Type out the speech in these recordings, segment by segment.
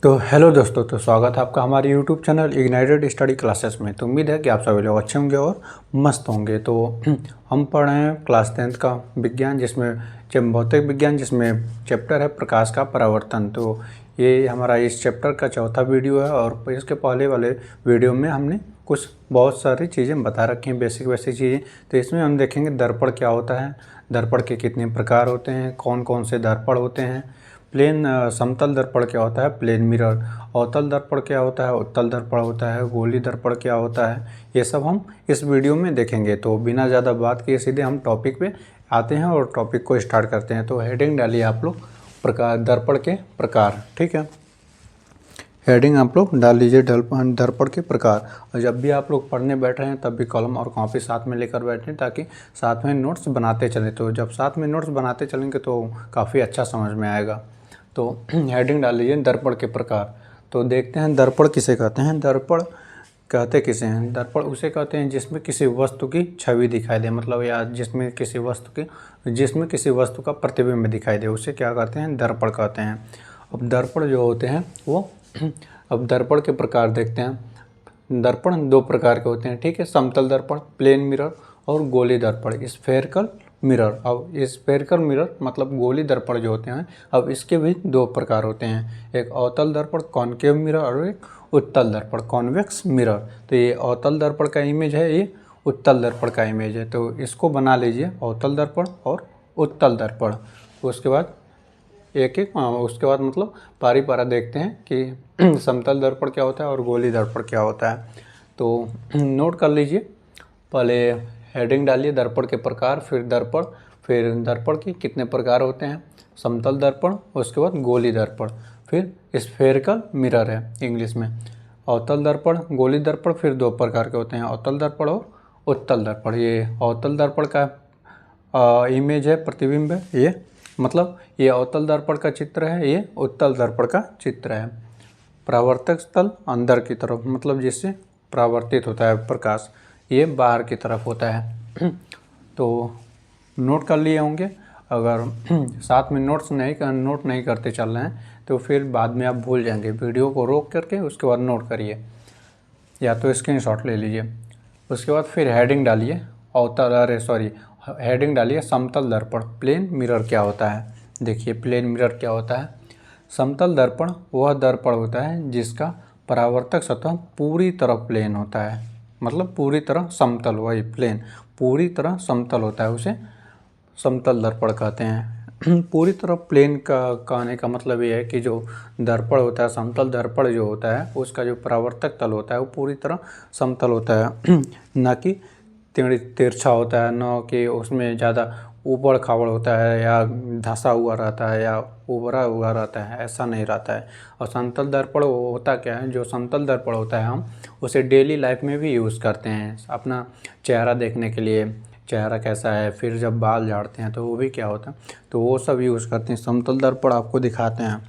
तो हेलो दोस्तों, तो स्वागत है आपका हमारे YouTube channel ignited study classes में। तो उम्मीद है कि आप सभी लोग अच्छे होंगे और मस्त होंगे। तो हम पढ़ रहे हैं क्लास 10th का विज्ञान, जिसमें भौतिक विज्ञान, जिसमें चैप्टर है प्रकाश का परावर्तन। तो ये हमारा इस चैप्टर का चौथा वीडियो है और इसके पहले वाले वीडियो में हमने कुछ बहुत सारी चीज़ें बता रखी हैं, बेसिक चीज़ें। तो इसमें हम देखेंगे दर्पण क्या होता है, दर्पण के कितने प्रकार होते हैं, कौन कौन से दर्पण होते हैं, समतल दर्पण क्या होता है, प्लेन मिरर, अवतल दर्पण क्या होता है, उत्तल दर्पण होता है, गोली दर्पण क्या होता है, ये सब हम इस वीडियो में देखेंगे। तो बिना ज़्यादा बात किए सीधे हम टॉपिक पे आते हैं और टॉपिक को स्टार्ट करते हैं। तो हेडिंग डालिए आप लोग, प्रकार, दर्पण के प्रकार। ठीक है, हेडिंग आप लोग डाल लीजिए दर्पण के प्रकार। और जब भी आप लोग पढ़ने बैठ रहे हैं तब भी कलम और कॉपी साथ में लेकर बैठें, ताकि साथ में नोट्स बनाते चलें। तो जब साथ में नोट्स बनाते चलेंगे तो काफ़ी अच्छा समझ में आएगा। तो हेडिंग डाल लीजिए दर्पण के प्रकार। तो देखते हैं दर्पण किसे कहते हैं। दर्पण कहते किसे हैं? दर्पण उसे कहते हैं जिसमें किसी वस्तु की छवि दिखाई दे, मतलब या जिसमें किसी वस्तु का प्रतिबिंब दिखाई दे, उसे क्या कहते हैं? दर्पण कहते हैं। अब दर्पण जो होते हैं वो अब दर्पण के प्रकार देखते हैं। दर्पण दो प्रकार के होते हैं, ठीक है। समतल दर्पण प्लेन मिरर और गोली दर्पण स्फेरिकल मिरर। अब स्फेरिकल मिरर मतलब गोली दर्पण जो होते हैं, अब इसके भी दो प्रकार होते हैं, एक अवतल दर्पण कॉनकेव मिरर और एक उत्तल दर्पण कॉन्वेक्स मिरर। तो ये अवतल दर्पण का इमेज है, ये उत्तल दर्पण का इमेज है। तो इसको बना लीजिए, अवतल दर्पण और उत्तल दर्पण। उसके बाद उसके बाद मतलब पारी पारा देखते हैं कि समतल दर्पण क्या होता है और गोली दर्पण क्या होता है। तो नोट कर लीजिए, पहले हेडिंग डालिए दर्पण के प्रकार, फिर दर्पण के कितने प्रकार होते हैं, समतल दर्पण, उसके बाद गोली दर्पण, फिर स्फेरिकल मिरर है इंग्लिश में, अवतल दर्पण, गोली दर्पण, फिर दो प्रकार के होते हैं, अवतल दर्पण और उत्तल दर्पण। ये अवतल दर्पण का इमेज है, प्रतिबिंब है, ये मतलब ये अवतल दर्पण का चित्र है, ये उत्तल दर्पण का चित्र है। परावर्तक स्थल अंदर की तरफ, मतलब जिससे परावर्तित होता है प्रकाश, ये बाहर की तरफ होता है। तो नोट कर लिए होंगे। अगर साथ में नोट नहीं करते चल रहे हैं तो फिर बाद में आप भूल जाएंगे। वीडियो को रोक करके उसके बाद नोट करिए या तो स्क्रीनशॉट ले लीजिए। उसके बाद फिर हेडिंग डालिए हेडिंग डालिए समतल दर्पण प्लेन मिरर क्या होता है। देखिए प्लेन मिरर क्या होता है। समतल दर्पण वह दर्पण होता है जिसका परावर्तक सतह पूरी तरह प्लेन होता है, मतलब पूरी तरह समतल, वही प्लेन पूरी तरह समतल होता है, उसे समतल दर्पण कहते हैं। पूरी तरह प्लेन का कहने का मतलब ये है कि जो दर्पण होता है, समतल दर्पण जो होता है, उसका जो परावर्तक तल होता है वो पूरी तरह समतल होता है, ना कि तिरछा होता है, न कि उसमें ज़्यादा ऊबड़ खाबड़ होता है या धंसा हुआ रहता है या उभरा हुआ रहता है, ऐसा नहीं रहता है। और समतल दर्पण होता क्या है, जो समतल दर्पण होता है हम उसे डेली लाइफ में भी यूज़ करते हैं, अपना चेहरा देखने के लिए, चेहरा कैसा है, फिर जब बाल झाड़ते हैं तो वो भी क्या होता है, तो वो सब यूज़ करते हैं। समतल दर्पण आपको दिखाते हैं,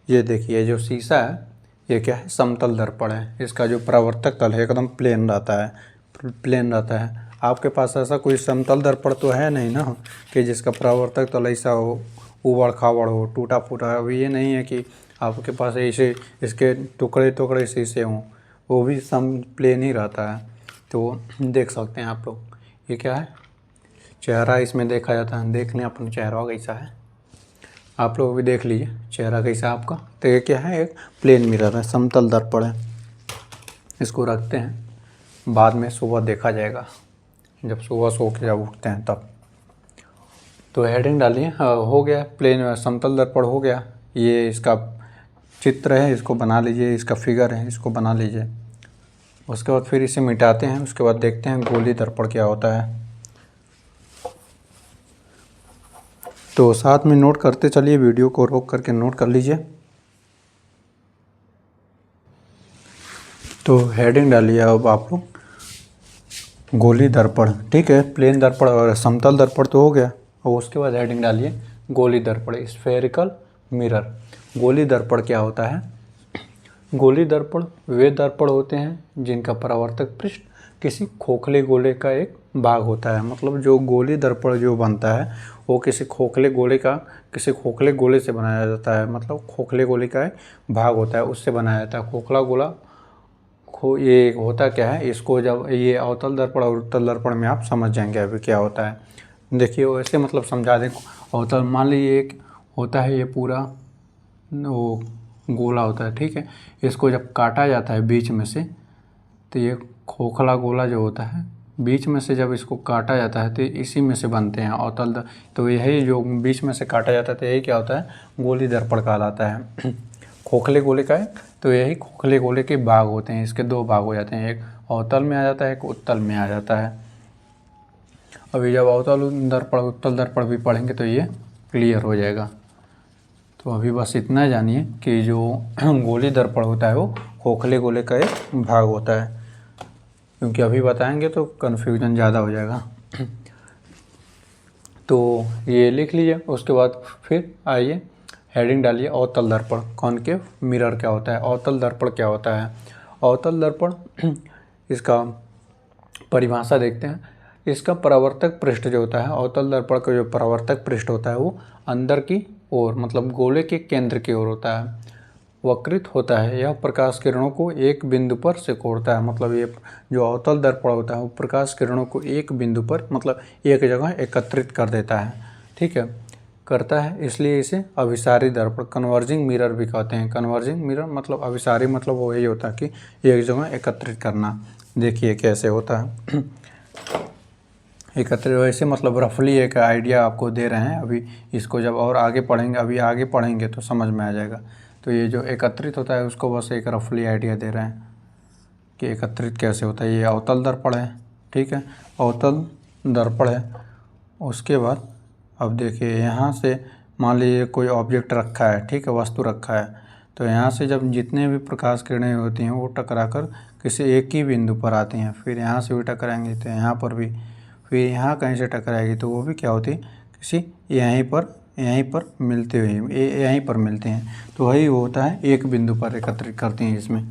ये देखिए जो शीशा है ये क्या है, समतल दर्पण है। इसका जो परावर्तक तल है एकदम प्लेन रहता है। आपके पास ऐसा कोई समतल दर्पण तो है नहीं ना कि जिसका परावर्तक तल ऐसा हो, उबड़ खाबड़ हो, टूटा फूटा। अभी ये नहीं है कि आपके पास ऐसे इसके टुकड़े शीशे हों, वो भी सम प्लेन ही रहता है। तो देख सकते हैं आप लोग, ये क्या है, चेहरा इसमें देखा जाता है। देख लें अपना चेहरा कैसा है, आप लोग भी देख लीजिए चेहरा कैसा है आपका। तो ये क्या है, एक प्लेन मिरर है, समतल दर्पण है। इसको रखते हैं, बाद में सुबह देखा जाएगा, जब सुबह सो के जब उठते हैं तब। तो हेडिंग डालिए, हो गया प्लेन समतल दर्पण हो गया, ये इसका चित्र है, इसको बना लीजिए, इसका फिगर है, इसको बना लीजिए। उसके बाद फिर इसे मिटाते हैं। उसके बाद देखते हैं गोली दर्पण क्या होता है। तो साथ में नोट करते चलिए, वीडियो को रोक करके नोट कर लीजिए। तो हेडिंग डालिए अब आप लोग गोली दर्पण, ठीक है। प्लेन दर्पण और समतल दर्पण तो हो गया, और उसके बाद हेडिंग डालिए गोली दर्पण स्फेरिकल मिरर। गोली दर्पण क्या होता है? गोली दर्पण वे दर्पण होते हैं जिनका परावर्तक पृष्ठ किसी खोखले गोले का एक भाग होता है। मतलब जो गोली दर्पण जो बनता है वो किसी खोखले गोले से बनाया जाता है। मतलब खोखले गोले का एक भाग होता है, उससे बनाया जाता है। खोखला गोला ये होता क्या है, इसको जब ये अवतल दर्पण और उत्तल दर्पण में आप समझ जाएंगे अभी क्या होता है। देखिए वैसे मतलब समझा दें। अवतल मान लीजिए एक होता है, ये पूरा वो गोला होता है, ठीक है। इसको जब काटा जाता है बीच में से, तो ये खोखला गोला जो होता है बीच में से जब इसको काटा जाता है तो इसी में से बनते हैं अवतल। तो यही जो बीच में से काटा जाता है तो यही क्या होता है, गोली दर्पण कहलाता है। खोखले गोले का है, तो यही खोखले गोले के भाग होते हैं। इसके दो भाग हो जाते हैं, एक अवतल में आ जाता है, एक उत्तल में आ जाता है। अभी जब अवतल दर्पण उत्तल दर्पण भी पढ़ेंगे तो ये क्लियर हो जाएगा। तो अभी बस इतना जानिए कि जो गोली दर्पण होता है वो खोखले गोले का एक भाग होता है, क्योंकि अभी बताएंगे तो कन्फ्यूजन ज़्यादा हो जाएगा। तो ये लिख लीजिए। उसके बाद फिर आइए हेडिंग डालिए, अवतल दर्पण कॉनकेव मिरर क्या होता है, अवतल दर्पण क्या होता है। अवतल दर्पण इसका परिभाषा देखते हैं। इसका परावर्तक पृष्ठ जो होता है, अवतल दर्पण का जो परावर्तक पृष्ठ होता है वो अंदर की ओर मतलब गोले के केंद्र की ओर होता है, वक्रित होता है। यह प्रकाश किरणों को एक बिंदु पर सिकोड़ता है। मतलब ये जो अवतल दर्पण होता है वो प्रकाश किरणों को एक बिंदु पर मतलब एक जगह एकत्रित कर देता है, ठीक है, करता है। इसलिए इसे अभिसारी दर्पण कन्वर्जिंग मिरर भी कहते हैं। कन्वर्जिंग मिरर मतलब अभिसारी मतलब वो यही होता है कि एक जगह एकत्रित करना। देखिए कैसे होता है एकत्रित। वैसे मतलब रफली एक आइडिया आपको दे रहे हैं। अभी इसको जब और आगे पढ़ेंगे, अभी आगे पढ़ेंगे तो समझ में आ जाएगा। तो ये जो एकत्रित होता है उसको बस एक रफली आइडिया दे रहे हैं कि एकत्रित कैसे होता है। ये अवतल दर्पण है, ठीक है, अवतल दर्पण है। उसके बाद अब देखिए यहाँ से मान लीजिए कोई ऑब्जेक्ट रखा है, ठीक है, वस्तु रखा है। तो यहाँ से जब जितने भी प्रकाश किरणें होती हैं वो टकराकर किसी एक ही बिंदु पर आती हैं। फिर यहाँ से भी टकराएंगी तो यहाँ पर भी, फिर यहाँ कहीं से टकराएगी तो वो भी क्या होती है, किसी यहीं पर मिलते हुए यहीं पर मिलते हैं। तो वही वो होता है, एक बिंदु पर एकत्रित करती हैं। इसमें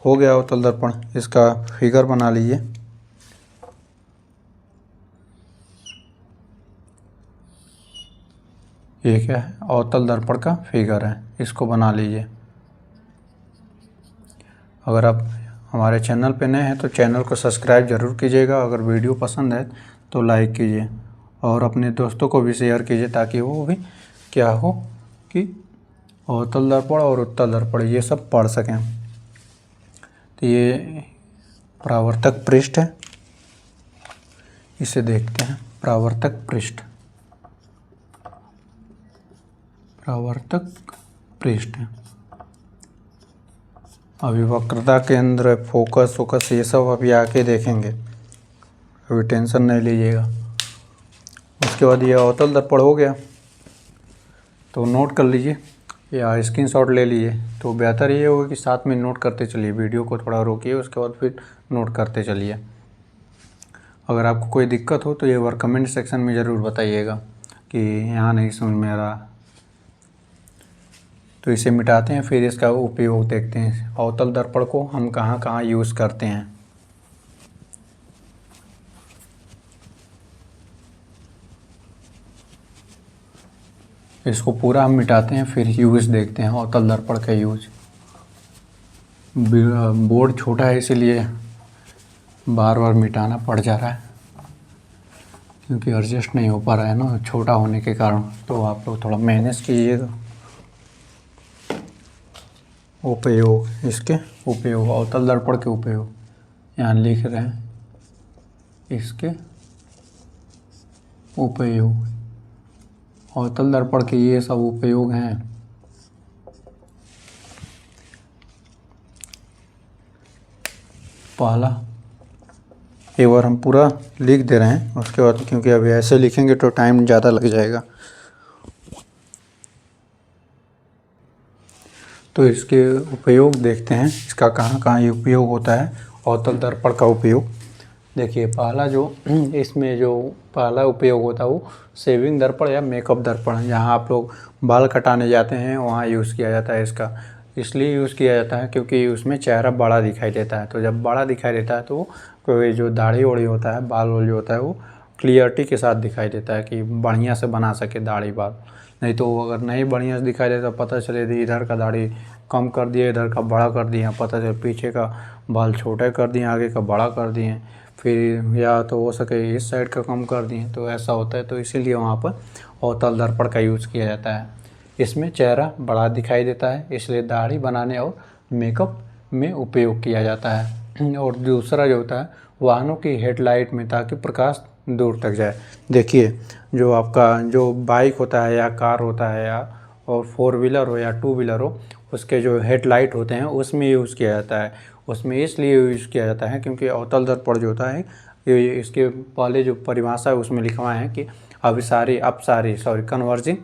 हो गया अवतल दर्पण। इसका फिगर बना लीजिए। ये क्या है, अवतल दर्पण का फिगर है, इसको बना लीजिए। अगर आप हमारे चैनल पे नए हैं तो चैनल को सब्सक्राइब ज़रूर कीजिएगा। अगर वीडियो पसंद है तो लाइक कीजिए और अपने दोस्तों को भी शेयर कीजिए, ताकि वो भी क्या हो कि अवतल दर्पण और उत्तल दर्पण ये सब पढ़ सकें। तो ये परावर्तक पृष्ठ है, इसे देखते हैं। परावर्तक पृष्ठ, परावर्तक पृष्ठ अभी वक्रता केंद्र, फोकस ये सब अभी आके देखेंगे, अभी टेंशन नहीं लीजिएगा। उसके बाद ये अवतल दर्पण हो गया तो नोट कर लीजिए या स्क्रीनशॉट ले लीजिए। तो बेहतर ये होगा कि साथ में नोट करते चलिए, वीडियो को थोड़ा रोकिए, उसके बाद फिर नोट करते चलिए। अगर आपको कोई दिक्कत हो तो ये बार कमेंट सेक्शन में ज़रूर बताइएगा कि यहाँ नहीं समझ में आ रहा। तो इसे मिटाते हैं, फिर इसका उपयोग देखते हैं। अवतल दर्पण को हम कहाँ कहाँ यूज़ करते हैं। इसको पूरा हम मिटाते हैं, फिर यूज़ देखते हैं अवतल दर्पण का यूज़। बोर्ड छोटा है इसीलिए बार बार मिटाना पड़ जा रहा है, क्योंकि एडजस्ट नहीं हो पा रहा है ना छोटा होने के कारण। तो आप लोग थोड़ा मैनेज कीजिएगा। उपयोग, इसके उपयोग, अवतल दर्पण के उपयोग यहाँ लिख रहे हैं, इसके उपयोग। अवतल दर्पण के ये सब उपयोग हैं। पहला एक बार हम पूरा लिख दे रहे हैं, उसके बाद क्योंकि अभी ऐसे लिखेंगे तो टाइम ज़्यादा लग जाएगा। तो इसके उपयोग देखते हैं, इसका कहाँ कहाँ उपयोग होता है अवतल दर्पण का उपयोग। देखिए पहला जो इसमें जो पहला उपयोग होता है वो शेविंग दर्पण या मेकअप दर्पण, जहाँ आप लोग बाल कटाने जाते हैं वहाँ यूज़ किया जाता है इसका। इसलिए यूज़ किया जाता है क्योंकि उसमें चेहरा बड़ा दिखाई देता है। तो जब बड़ा दिखाई देता है तो कोई जो दाढ़ी ओढ़ी होता है, बाल वाल जो होता है वो क्लियरिटी के साथ दिखाई देता है कि बढ़िया से बना सके दाढ़ी बाल। नहीं तो अगर नहीं बढ़िया से दिखाई देता, पता चले इधर का दाढ़ी कम कर दिए, इधर का बड़ा कर दिए, पता चले पीछे का बाल छोटे कर दिए, आगे का बड़ा कर दिए, फिर या तो हो सके इस साइड का कम कर दिए, तो ऐसा होता है। तो इसीलिए वहाँ पर अवतल दर्पण का यूज़ किया जाता है। इसमें चेहरा बड़ा दिखाई देता है, इसलिए दाढ़ी बनाने और मेकअप में उपयोग किया जाता है। और दूसरा जो होता है वाहनों की हेडलाइट में, ताकि प्रकाश दूर तक जाए। देखिए जो आपका जो बाइक होता है या कार होता है या और 4 व्हीलर हो या 2 व्हीलर हो, उसके जो हेडलाइट होते हैं उसमें यूज़ किया जाता है। उसमें इसलिए यूज़ किया जाता है क्योंकि अवतल दर्पण जो होता है ये इसके पहले जो परिभाषा है उसमें लिखा हुआ है कि अपसारी कन्वर्जिंग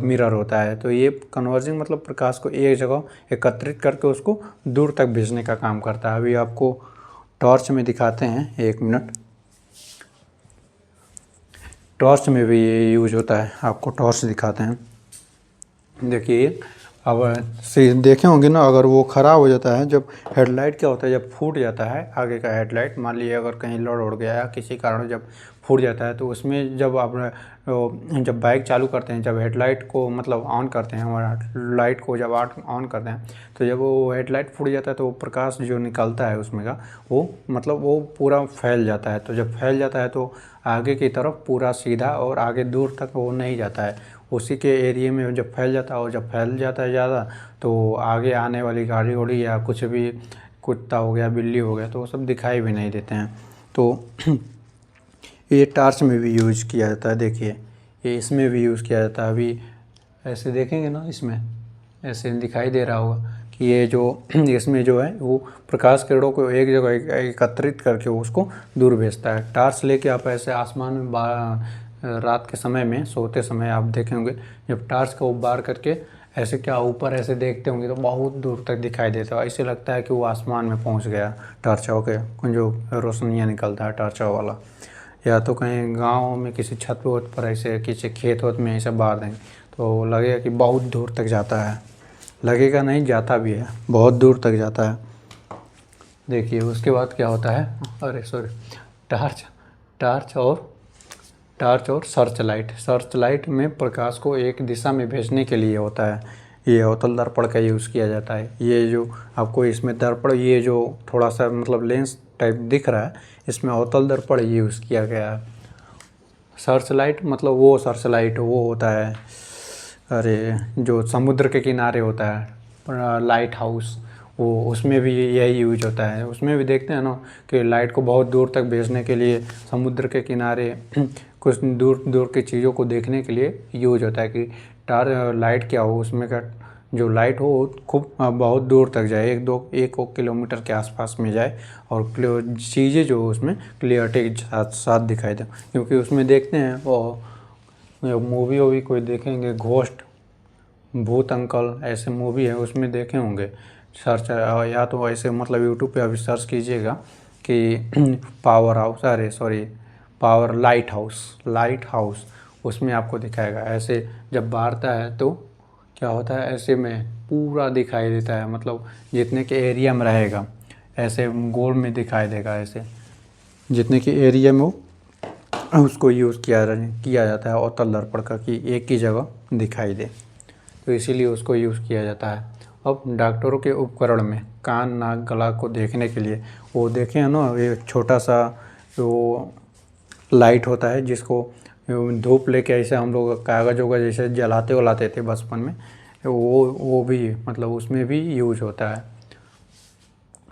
मिरर होता है। तो ये कन्वर्जिंग मतलब प्रकाश को एक जगह एकत्रित करके उसको दूर तक भेजने का काम करता है। अभी आपको टॉर्च में दिखाते हैं, 1 मिनट। टॉर्च में भी ये यूज होता है, आपको टॉर्च दिखाते हैं। देखिए अब देखे होंगे ना, अगर वो ख़राब हो जाता है, जब हेडलाइट क्या होता है, जब फूट जाता है आगे का हेडलाइट, मान लीजिए अगर कहीं लड़ उड़ गया या किसी कारण जब फूट जाता है, तो उसमें जब आप जब बाइक चालू करते हैं, जब हेडलाइट को मतलब ऑन करते हैं, हमारा लाइट को जब ऑन करते हैं, तो जब वो हेडलाइट फूट जाता है तो वो प्रकाश जो निकलता है उसमें का वो मतलब वो पूरा फैल जाता है। तो जब फैल जाता है तो आगे की तरफ पूरा सीधा और आगे दूर तक वो नहीं जाता है, उसी के एरिया में जब फैल जाता है। और जब फैल जाता है ज़्यादा तो आगे आने वाली गाड़ी उड़ी या कुछ भी, कुत्ता हो गया, बिल्ली हो गया, तो वो सब दिखाई भी नहीं देते हैं। तो ये टॉर्च में भी यूज़ किया जाता है। देखिए ये इसमें भी यूज़ किया जाता है। अभी ऐसे देखेंगे ना, इसमें ऐसे दिखाई दे रहा होगा कि ये जो इसमें जो है वो प्रकाश किरणों को एक जगह एकत्रित करके उसको दूर भेजता है। टॉर्च लेके आप ऐसे आसमान में रात के समय में सोते समय आप देखे होंगे, जब टॉर्च का बार करके ऐसे क्या ऊपर ऐसे देखते होंगे तो बहुत दूर तक दिखाई देता है। ऐसे लगता है कि वो आसमान में पहुंच गया टॉर्चों के जो रोशनियाँ निकलता है टॉर्चों वाला। या तो कहीं गांव में किसी छत पर ऐसे किसी खेत वत में ऐसे बार देंगे तो लगेगा कि बहुत दूर तक जाता है। लगेगा नहीं, जाता भी है, बहुत दूर तक जाता है। देखिए उसके बाद क्या होता है, अरे सॉरी, टॉर्च और सर्च लाइट में प्रकाश को एक दिशा में भेजने के लिए होता है। ये अवतल दर्पण का यूज़ किया जाता है। ये जो आपको इसमें दर्पण, ये जो थोड़ा सा मतलब लेंस टाइप दिख रहा है, इसमें अवतल दर्पण यूज़ किया गया है। सर्च लाइट मतलब वो सर्च लाइट वो होता है, अरे जो समुद्र के किनारे होता है लाइट हाउस, वो उसमें भी यही यूज होता है। उसमें भी देखते हैं ना कि लाइट को बहुत दूर तक भेजने के लिए समुद्र के किनारे कुछ दूर दूर की चीज़ों को देखने के लिए यूज होता है कि लाइट क्या हो, उसमें का जो लाइट हो खूब बहुत दूर तक जाए, एक किलोमीटर के आसपास में जाए और चीज़ें जो उसमें क्लियरिटी के साथ दिखाई दे। क्योंकि उसमें देखते हैं वो मूवी वूवी कोई देखेंगे, घोस्ट, भूत अंकल, ऐसे मूवी है उसमें देखे होंगे। सर्च या तो ऐसे मतलब यूट्यूब पे अभी सर्च कीजिएगा कि पावर लाइट हाउस, उसमें आपको दिखाएगा। ऐसे जब बारता है तो क्या होता है, ऐसे में पूरा दिखाई देता है, मतलब जितने के एरिया में रहेगा ऐसे गोल में दिखाई देगा, ऐसे जितने के एरिया में उसको यूज़ किया जाता है अवतल दर्पण का कि एक ही जगह दिखाई दे, तो इसीलिए उसको यूज़ किया जाता है। अब डॉक्टरों के उपकरण में कान नाक गला को देखने के लिए वो देखें है ना, ये छोटा सा वो लाइट होता है जिसको धूप लेके ऐसे हम लोग कागज़ वगैरह जैसे जलाते थे बचपन में, वो भी मतलब उसमें भी यूज होता है।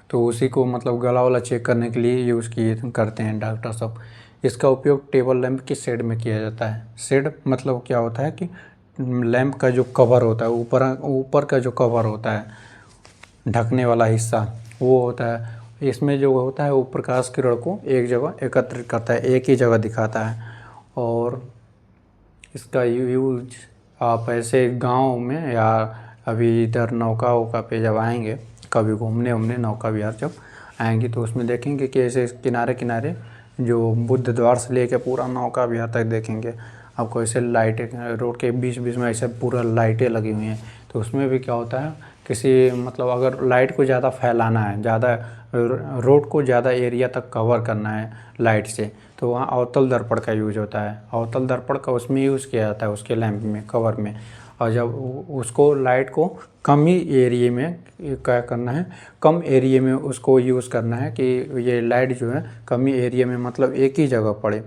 तो उसी को मतलब गला वाला चेक करने के लिए यूज़ करते हैं डॉक्टर सब। इसका उपयोग टेबल लैंप की शेड में किया जाता है। शेड मतलब क्या होता है कि लैंप का जो कवर होता है, ऊपर का जो कवर होता है, ढकने वाला हिस्सा वो होता है। इसमें जो होता है वो प्रकाश किरण को एक जगह एकत्रित करता है, एक ही जगह दिखाता है। और इसका यूज आप ऐसे गांव में या अभी इधर नौका वौका पे जब आएंगे, कभी घूमने उमने नौका विहार जब आएंगे, तो उसमें देखेंगे कि ऐसे किनारे किनारे जो बुद्ध द्वार से लेके पूरा नौका विहार तक देखेंगे आपको ऐसे लाइटें, रोड के बीच बीच में ऐसे पूरा लाइटें लगी हुई हैं। तो उसमें भी क्या होता है, किसी मतलब अगर लाइट को ज़्यादा फैलाना है, ज़्यादा रोड को ज़्यादा एरिया तक कवर करना है लाइट से, तो वहाँ अवतल दर्पण का यूज होता है। अवतल दर्पण का उसमें यूज़ किया जाता है, उसके लैंप में, कवर में। और जब उसको लाइट को कम ही एरिया में क्या करना है, कम एरिया में उसको यूज़ करना है कि ये लाइट जो है कम ही एरिया में मतलब एक ही जगह पड़े,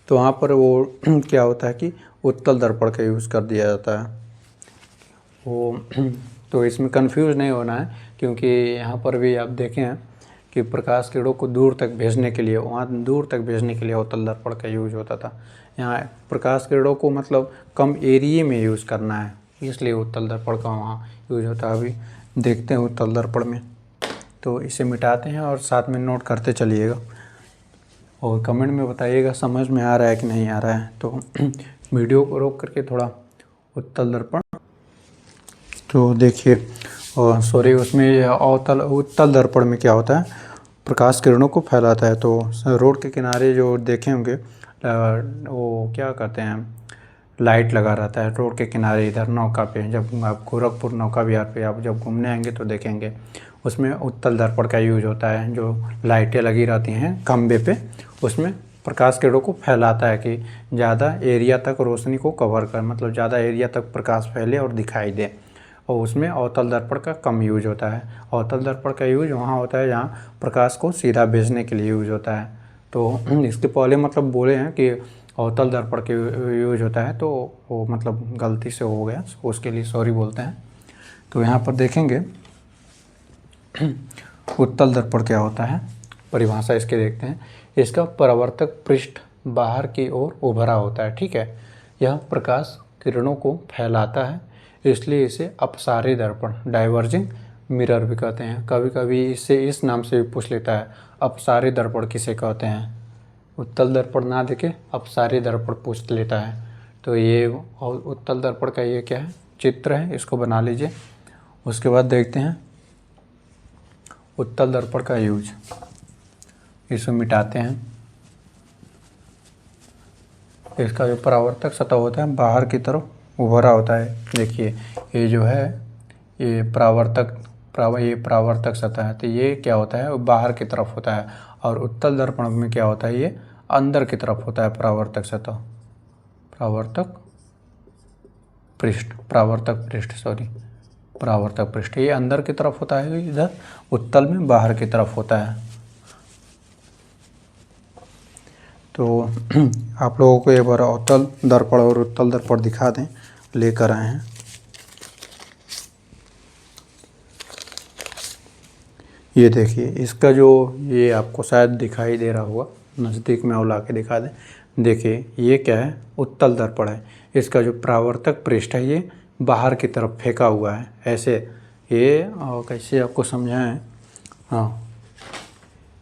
तो वहाँ पर वो क्या होता है कि उत्तल दर्पण का यूज़ कर दिया जाता है वो। तो इसमें कंफ्यूज नहीं होना है, क्योंकि यहाँ पर भी आप देखें कि प्रकाश किरणों को दूर तक भेजने के लिए, वहाँ दूर तक भेजने के लिए उत्तल दर्पण का यूज होता था। यहाँ प्रकाश किरणों को मतलब कम एरिया में यूज़ करना है, इसलिए उत्तल दर्पण का वहाँ यूज होता है। अभी देखते हैं उत्तल दर्पण में, तो इसे मिटाते हैं और साथ में नोट करते चलिएगा और कमेंट में बताइएगा समझ में आ रहा है कि नहीं आ रहा है। तो वीडियो को रोक करके थोड़ा उत्तल दर्पण, तो देखिए, और सॉरी, उसमें उत्तल दर्पण में क्या होता है, प्रकाश किरणों को फैलाता है। तो रोड के किनारे जो देखे होंगे वो क्या करते हैं, लाइट लगा रहता है रोड के किनारे इधर नौका पे। जब आप गोरखपुर नौका विहार पे आप जब घूमने आएंगे तो देखेंगे उसमें उत्तल दर्पण का यूज होता है। जो लाइटें लगी रहती हैं खंबे पे, उसमें प्रकाश किरणों को फैलाता है कि ज़्यादा एरिया तक रोशनी को कवर कर, मतलब ज़्यादा एरिया तक प्रकाश फैले और दिखाई दे। और उसमें अवतल दर्पण का कम यूज होता है। अवतल दर्पण का यूज वहाँ होता है जहाँ प्रकाश को सीधा भेजने के लिए यूज होता है। तो इसके पहले मतलब बोले हैं कि अवतल दर्पण के यूज होता है, तो वो मतलब गलती से हो गया, उसके लिए सॉरी बोलते हैं। तो यहाँ पर देखेंगे उत्तल दर्पण क्या होता है, परिभाषा इसके देखते हैं। इसका परावर्तक पृष्ठ बाहर की ओर उभरा होता है, ठीक है। यह प्रकाश किरणों को फैलाता है, इसलिए इसे अपसारी दर्पण, डाइवर्जिंग मिरर भी कहते हैं। कभी कभी इससे इस नाम से भी पूछ लेता है, अपसारी दर्पण किसे कहते हैं। उत्तल दर्पण ना देके अपसारी दर्पण पूछ लेता है। तो ये उत्तल दर्पण का ये क्या है, चित्र है, इसको बना लीजिए। उसके बाद देखते हैं उत्तल दर्पण का यूज, इसे मिटाते हैं। इसका जो परावर्तक सतह होता है बाहर की तरफ उभरा होता है। देखिए ये जो है ये परावर्तक सतह है, तो ये क्या होता है, बाहर की तरफ होता है। और उत्तल दर्पण में क्या होता है, ये अंदर की तरफ होता है परावर्तक सतह, परावर्तक पृष्ठ ये अंदर की तरफ होता है, इधर उत्तल में बाहर की तरफ होता है। तो आप लोगों को एक बार अवतल दर्पण और उत्तल दर्पण दिखा दें, लेकर आए हैं। ये देखिए, इसका जो ये आपको शायद दिखाई दे रहा होगा, नज़दीक में और ला के दिखा दें। देखिए ये क्या है, उत्तल दर्पण है। इसका जो परावर्तक पृष्ठ है ये बाहर की तरफ फेंका हुआ है ऐसे। ये और कैसे आपको समझाएं, हाँ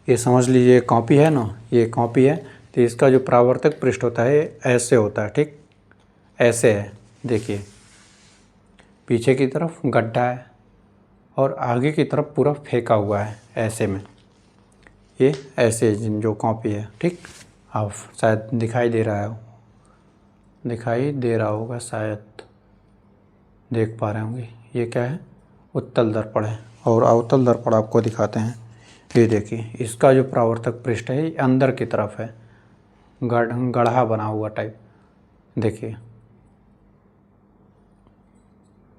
ये समझ लीजिए कॉपी है ना, ये कॉपी है। तो इसका जो परावर्तक पृष्ठ होता है ऐसे होता है, ठीक ऐसे है। देखिए पीछे की तरफ गड्ढा है और आगे की तरफ पूरा फेंका हुआ है ऐसे में, ये ऐसे जो कॉपी है, ठीक। आप शायद दिखाई दे रहा होगा, शायद देख पा रहे होंगे। ये क्या है, उत्तल दर्पण है। और अवतल दर्पण आपको दिखाते हैं। ये देखिए, इसका जो परावर्तक पृष्ठ है ये अंदर की तरफ है, गढ़ा बना हुआ टाइप। देखिए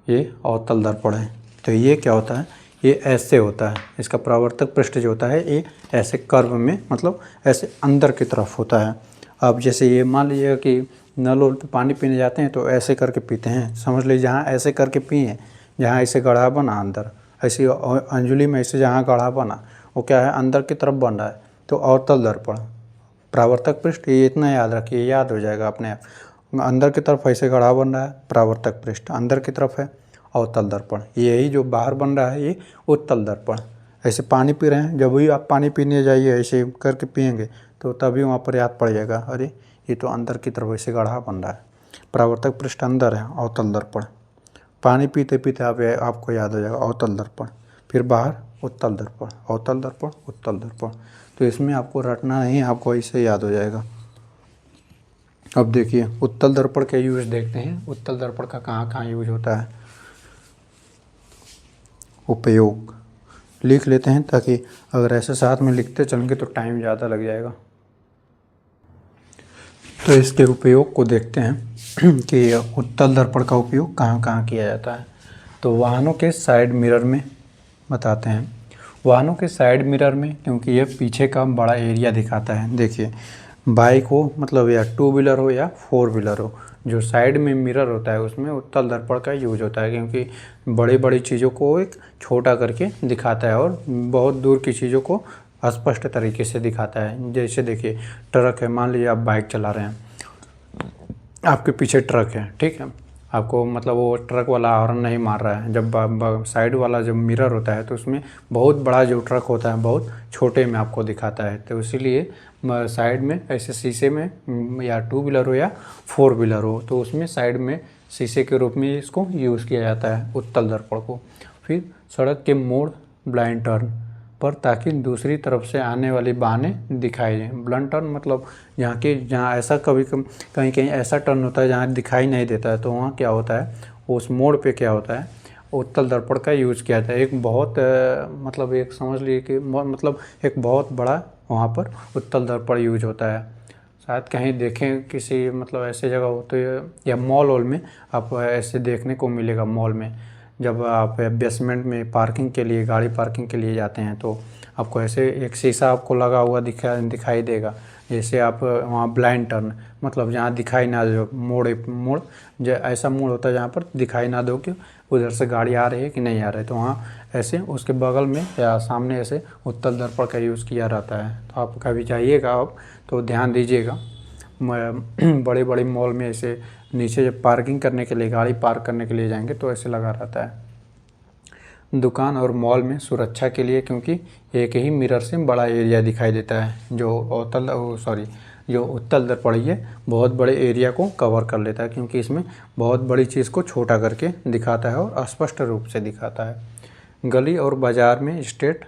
ये अवतल दर्पण है। तो ये क्या होता है, ये ऐसे होता है। इसका परावर्तक पृष्ठ जो होता है ये ऐसे कर्व में, मतलब ऐसे अंदर की तरफ होता है। अब जैसे ये मान लीजिए कि नल पे पानी पीने जाते हैं तो ऐसे करके पीते हैं, समझ लीजिए जहाँ ऐसे करके पिए, जहाँ ऐसे गढ़ा बना अंदर, ऐसे अंजुली में ऐसे जहाँ गढ़ा बना वो क्या है, अंदर की तरफ बन रहा है। तो अवतल दर्पण, परावर्तक पृष्ठ, ये इतना याद रखिए, याद हो जाएगा अपने आप। अंदर की तरफ ऐसे गढ़ा बन रहा है, परावर्तक पृष्ठ अंदर की तरफ है, अवतल दर्पण। यही जो बाहर बन रहा है ये उत्तल दर्पण। ऐसे पानी पी रहे हैं, जब भी आप पानी पीने जाइए ऐसे करके पिएंगे तो तभी वहाँ पर याद पड़ जाएगा, अरे ये तो अंदर की तरफ ऐसे गढ़ा बन रहा है। परावर्तक पृष्ठ अंदर है, अवतल दर्पण। पानी पीते पीते आपको याद हो जाएगा अवतल दर्पण, फिर बाहर उत्तल दर्पण, अवतल दर्पण, उत्तल दर्पण। तो इसमें आपको रटना नहीं, आपको ऐसे याद हो जाएगा। अब देखिए उत्तल दर्पण के यूज देखते हैं, उत्तल दर्पण का कहाँ कहाँ यूज होता है। उपयोग लिख लेते हैं, ताकि अगर ऐसे साथ में लिखते चलेंगे तो टाइम ज़्यादा लग जाएगा। तो इसके उपयोग को देखते हैं कि उत्तल दर्पण का उपयोग कहाँ कहाँ किया जाता है। तो वाहनों के साइड मिरर में बताते हैं। वाहनों के साइड मिरर में, क्योंकि ये पीछे का बड़ा एरिया दिखाता है। देखिए, बाइक हो मतलब या टू व्हीलर हो या फोर व्हीलर हो, जो साइड में मिरर होता है उसमें उत्तल दर्पण का यूज होता है, क्योंकि बड़ी बड़ी चीज़ों को एक छोटा करके दिखाता है और बहुत दूर की चीज़ों को स्पष्ट तरीके से दिखाता है। जैसे देखिए, ट्रक है, मान लीजिए आप बाइक चला रहे हैं, आपके पीछे ट्रक है, ठीक है, आपको मतलब वो ट्रक वाला हॉर्न नहीं मार रहा है। जब साइड वाला जब मिरर होता है तो उसमें बहुत बड़ा जो ट्रक होता है बहुत छोटे में आपको दिखाता है। तो इसीलिए साइड में ऐसे शीशे में, या टू व्हीलर हो या फोर व्हीलर हो, तो उसमें साइड में शीशे के रूप में इसको यूज़ किया जाता है उत्तल दर्पण को। फिर सड़क के मोड़, ब्लाइंड टर्न पर, ताकि दूसरी तरफ से आने वाली वाहनें दिखाई दें। ब्लाइंड टर्न मतलब जहाँ ऐसा कहीं कहीं ऐसा टर्न होता है जहाँ दिखाई नहीं देता है, तो वहाँ क्या होता है, उस मोड़ पे क्या होता है, उत्तल दर्पण का यूज़ किया जाता है। एक बहुत मतलब एक समझ लीजिए कि मतलब एक बहुत बड़ा वहाँ पर उत्तल दर्पण यूज होता है। शायद कहीं देखें किसी मतलब ऐसे जगह हो तो या मॉल वॉल में आप ऐसे देखने को मिलेगा। मॉल में जब आप बेसमेंट में पार्किंग के लिए, गाड़ी पार्किंग के लिए जाते हैं, तो आपको ऐसे एक शीशा आपको लगा हुआ दिखाई देगा। जैसे आप वहाँ ब्लाइंड टर्न मतलब जहाँ दिखाई ना दो, मोड़ जो ऐसा मोड़ होता है जहाँ पर दिखाई ना दो कि उधर से गाड़ी आ रही है कि नहीं आ रही है, तो वहाँ ऐसे उसके बगल में या सामने ऐसे उत्तल दर्पण का यूज़ किया रहता है। तो आप कभी जाइएगा आप तो ध्यान दीजिएगा, बड़े बड़े मॉल में ऐसे नीचे जब पार्किंग करने के लिए, गाड़ी पार्क करने के लिए जाएंगे तो ऐसे लगा रहता है। दुकान और मॉल में सुरक्षा के लिए, क्योंकि एक ही मिरर से बड़ा एरिया दिखाई देता है। जो उत्तल दर्पण ये बहुत बड़े एरिया को कवर कर लेता है, क्योंकि इसमें बहुत बड़ी चीज़ को छोटा करके दिखाता है और स्पष्ट रूप से दिखाता है। गली और बाज़ार में स्ट्रीट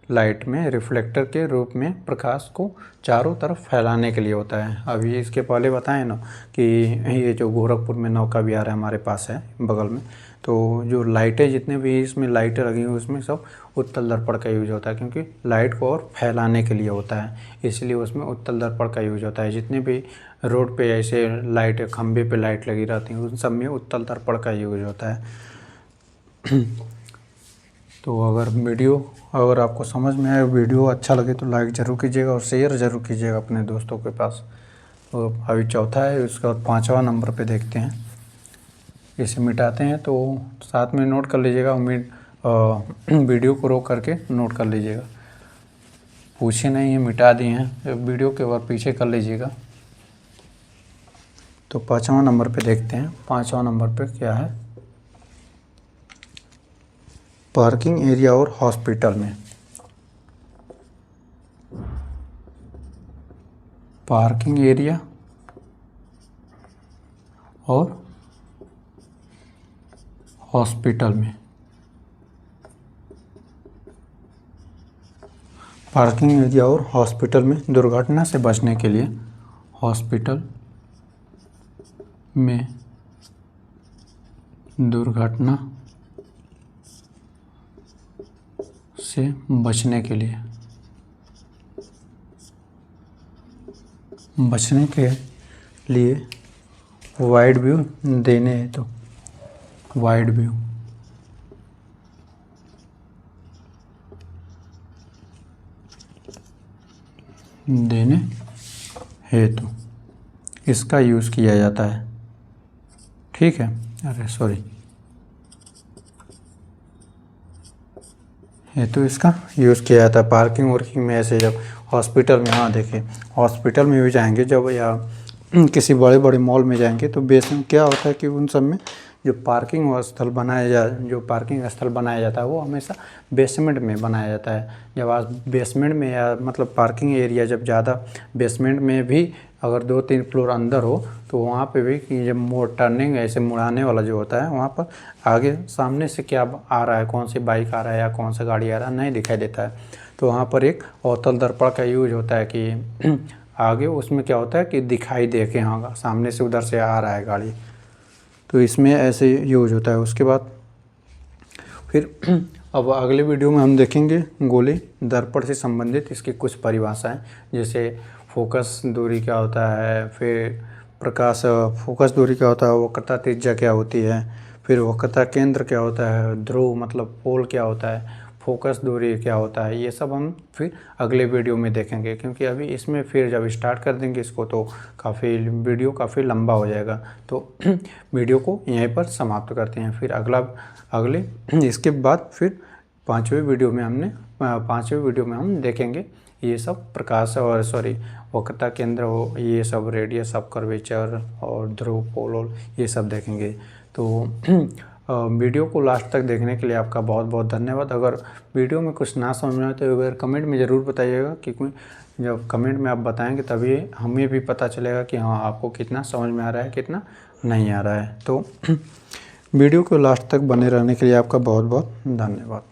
लाइट में रिफ्लेक्टर के रूप में प्रकाश को चारों तरफ फैलाने के लिए होता है। अभी इसके पहले बताएं ना कि ये जो गोरखपुर में नौका विहार है हमारे पास है बगल में, तो जो लाइटें जितने भी इसमें लाइटें लगी हुई उसमें सब उत्तल दर्पण का यूज होता है, क्योंकि लाइट को और फैलाने के लिए होता है, इसलिए उसमें उत्तल दर्पण का यूज होता है। जितने भी रोड पे ऐसे लाइट, खंभे पे लाइट लगी रहती हैं, उन सब में उत्तल दर्पण का यूज होता है। तो अगर आपको समझ में आए, वीडियो अच्छा लगे तो लाइक ज़रूर कीजिएगा और शेयर ज़रूर कीजिएगा अपने दोस्तों के पास। तो अभी चौथा है, उसके बाद 5वां नंबर पे देखते हैं। इसे मिटाते हैं तो साथ में नोट कर लीजिएगा, वीडियो को रोक करके नोट कर लीजिएगा। पूछे नहीं है, मिटा दिए हैं, वीडियो के बाद पीछे कर लीजिएगा। तो 5वां नंबर पे देखते हैं। 5वां नंबर पे क्या है, पार्किंग एरिया और हॉस्पिटल में। पार्किंग एरिया और हॉस्पिटल में। पार्किंग एरिया और हॉस्पिटल में दुर्घटना से बचने के लिए हॉस्पिटल में दुर्घटना से बचने के लिए वाइड व्यू देने हैं, तो वाइड व्यू देने हेतु इसका यूज़ किया जाता है। ठीक है, अरे सॉरी, हेतु इसका यूज़ किया जाता है पार्किंग वर्किंग में। ऐसे जब हॉस्पिटल में, हाँ देखिए, हॉस्पिटल में भी जाएंगे जब, या किसी बड़े बड़े मॉल में जाएंगे, तो बेसिक क्या होता है कि उन सब में जो पार्किंग स्थल बनाया जाता है वो हमेशा बेसमेंट में बनाया जाता है। जब आप बेसमेंट में, या मतलब पार्किंग एरिया जब ज़्यादा बेसमेंट में भी अगर 2-3 फ्लोर अंदर हो, तो वहाँ पे भी कि जब टर्निंग ऐसे मुड़ाने वाला जो होता है, वहाँ पर आगे सामने से क्या आ रहा है, कौन सी बाइक आ रहा है या कौन सा गाड़ी आ रहा है, नहीं दिखाई देता है। तो वहाँ पर एक अवतल दर्पण का यूज होता है कि आगे उसमें क्या होता है कि दिखाई दे के हाँ सामने से उधर से आ रहा है गाड़ी, तो इसमें ऐसे यूज होता है। उसके बाद फिर अब अगले वीडियो में हम देखेंगे गोले दर्पण से संबंधित इसकी कुछ परिभाषाएं, जैसे फोकस दूरी क्या होता है, फिर प्रकाश फोकस दूरी क्या होता है, वक्रता त्रिज्या क्या होती है, फिर वक्रता केंद्र क्या होता है, ध्रुव मतलब पोल क्या होता है, फोकस दूरी क्या होता है, ये सब हम फिर अगले वीडियो में देखेंगे। क्योंकि अभी इसमें फिर जब स्टार्ट कर देंगे इसको तो वीडियो काफ़ी लंबा हो जाएगा, तो वीडियो को यहीं पर समाप्त करते हैं। फिर अगले इसके बाद फिर पाँचवें वीडियो में हम देखेंगे ये सब प्रकाश और वक्रता केंद्र हो, ये सब रेडियस ऑफ कर्वेचर और ध्रुव पोल ये सब देखेंगे। तो वीडियो को लास्ट तक देखने के लिए आपका बहुत बहुत धन्यवाद। अगर वीडियो में कुछ ना समझ में आए तो अगर कमेंट में ज़रूर बताइएगा, क्योंकि जब कमेंट में आप बताएंगे तभी हमें भी पता चलेगा कि हाँ आपको कितना समझ में आ रहा है कितना नहीं आ रहा है। तो वीडियो को लास्ट तक बने रहने के लिए आपका बहुत बहुत धन्यवाद।